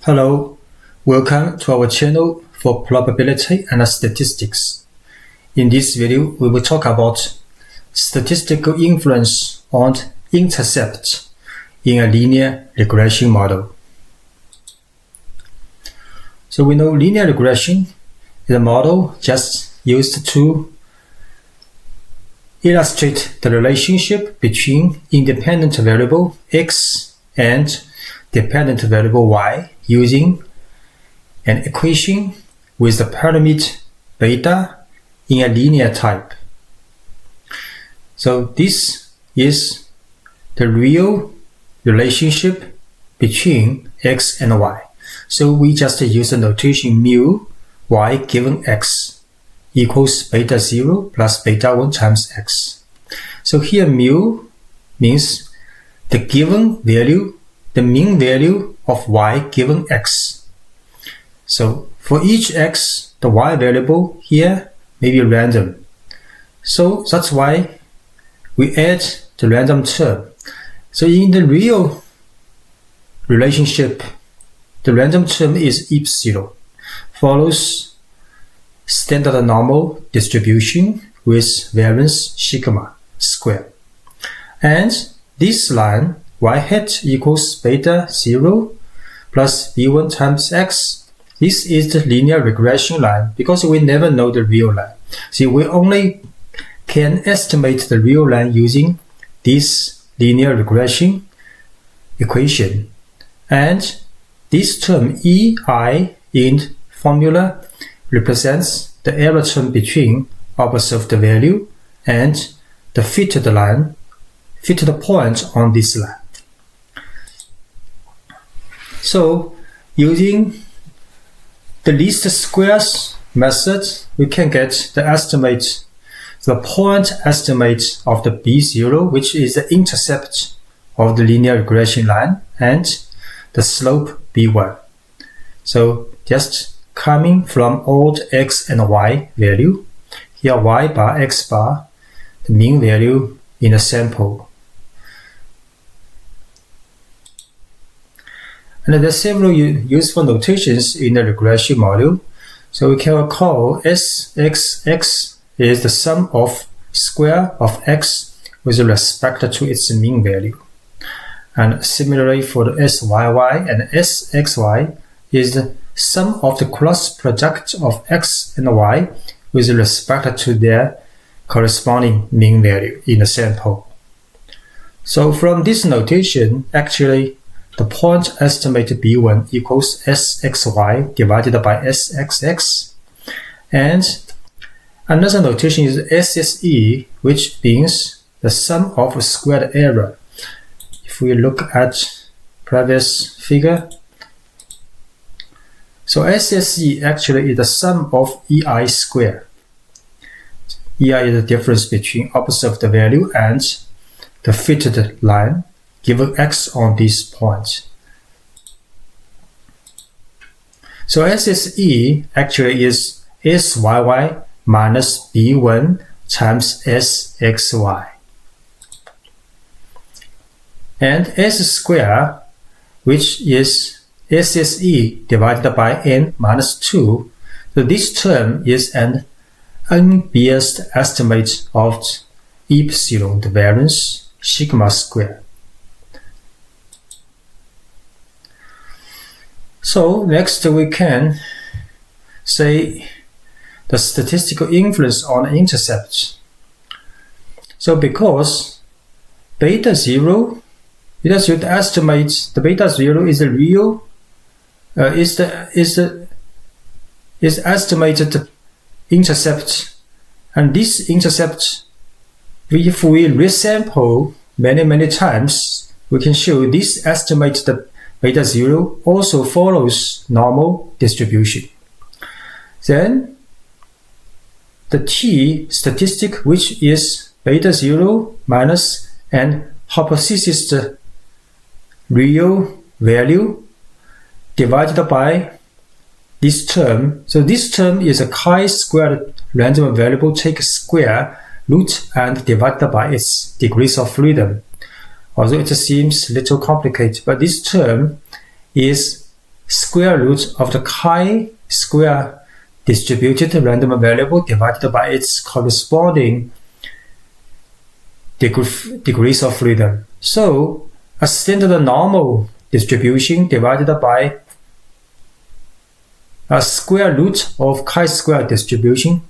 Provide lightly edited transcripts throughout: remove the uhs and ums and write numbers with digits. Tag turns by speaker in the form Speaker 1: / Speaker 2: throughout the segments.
Speaker 1: Hello, welcome to our channel for probability and statistics. In this video, we will talk about statistical inference on intercept in a linear regression model. So we know linear regression is a model just used to illustrate the relationship between independent variable x and dependent variable y using an equation with the parameter beta in a linear type. So this is the real relationship between x and y. So we just use the notation mu y given x equals beta 0 plus beta 1 times x. So here mu means the given value, the mean value of y given x. So for each x, the y variable here may be random. So that's why we add the random term. So in the real relationship, the random term is epsilon, follows standard normal distribution with variance sigma square. And this line y hat equals beta 0 plus b1 times x. This is the linear regression line because we never know the real line. See, we only can estimate the real line using this linear regression equation. And this term ei in formula represents the error term between observed value and the fitted point on this line. So using the least squares method, we can get the point estimate of the b0, which is the intercept of the linear regression line, and the slope b1. So just coming from all the x and y value, here y bar, x bar, the mean value in a sample. And there are several useful notations in the regression model. So we can recall SXX is the sum of square of x with respect to its mean value. And similarly for the SYY and SXY is the sum of the cross product of x and y with respect to their corresponding mean value in the sample. So from this notation, actually the point estimate b1 equals sxy divided by sxx. And another notation is SSE, which means the sum of squared error. If we look at previous figure, so SSE actually is the sum of EI square. EI is the difference between observed value and the fitted line given x on this point. So SSE actually is SYY minus B1 times SXY. And S square, which is SSE divided by n minus 2. So this term is an unbiased estimate of epsilon, the variance sigma square. So next we can say the statistical inference on intercept. So because beta 0, it has to estimate the beta 0 is the real is estimated intercept, and this intercept, if we resample many times, we can show this estimated beta 0 also follows normal distribution. Then the t statistic, which is beta 0 minus an hypothesis real value divided by this term. So this term is a chi-squared random variable, take square root and divided by its degrees of freedom. Although it seems a little complicated, but this term is square root of the chi-square distributed random variable divided by its corresponding degrees of freedom. So a standard normal distribution divided by a square root of chi-square distribution.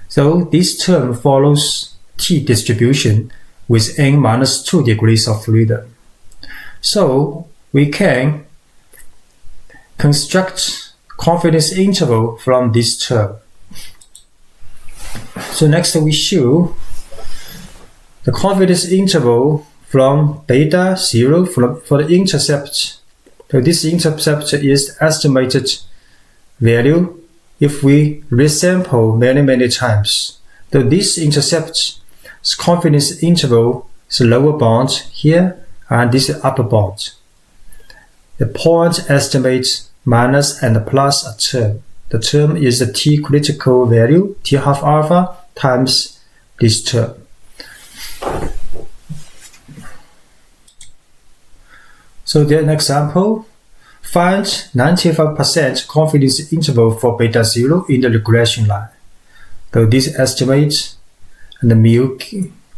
Speaker 1: So this term follows t-distribution with n minus 2 degrees of freedom. So we can construct confidence interval from this term. So next we show the confidence interval from beta 0 for the intercept. So this intercept is the estimated value if we resample many times. So this intercept's confidence interval is lower bound here, and this is upper bound. The point estimate minus and plus a term. The term is the t critical value, t half alpha, times this term. So then an example, find 95% confidence interval for beta 0 in the regression line. So this estimate and the mu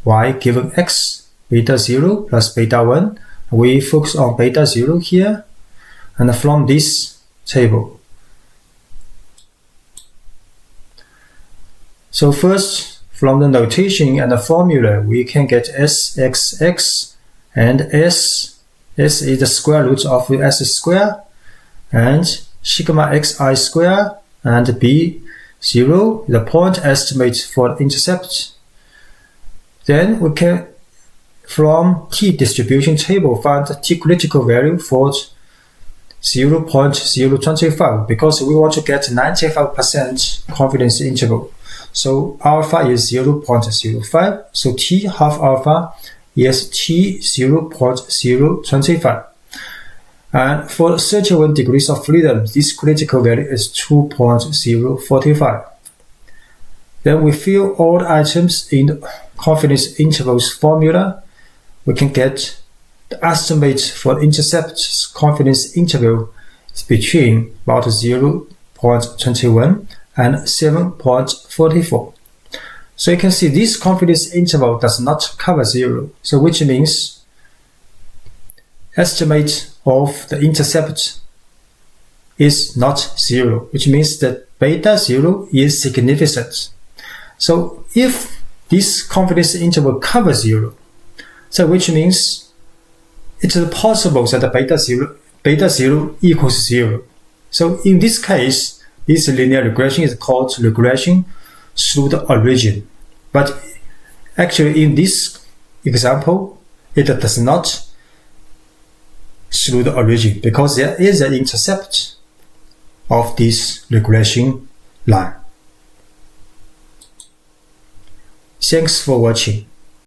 Speaker 1: y given x, beta 0 plus beta 1. We focus on beta 0 here, and from this table. So first, from the notation and the formula, we can get sxx and s is the square root of s square, and sigma xi square, and b0, the point estimate for the intercept. Then we can, from t-distribution table, find the t-critical value for 0.025 because we want to get 95% confidence interval. So alpha is 0.05, so t half alpha is t 0.025. And for 31 degrees of freedom, this critical value is 2.045. Then we fill all the items in the confidence intervals formula. We can get the estimate for the intercept confidence interval is between about 0.21 and 7.44. So you can see this confidence interval does not cover 0, so which means estimate of the intercept is not 0, which means that beta 0 is significant. So if this confidence interval covers 0, so which means it is possible that the beta 0 equals 0. So in this case, this linear regression is called regression through the origin. But actually in this example, it does not through the origin because there is an intercept of this regression line. Thanks for watching.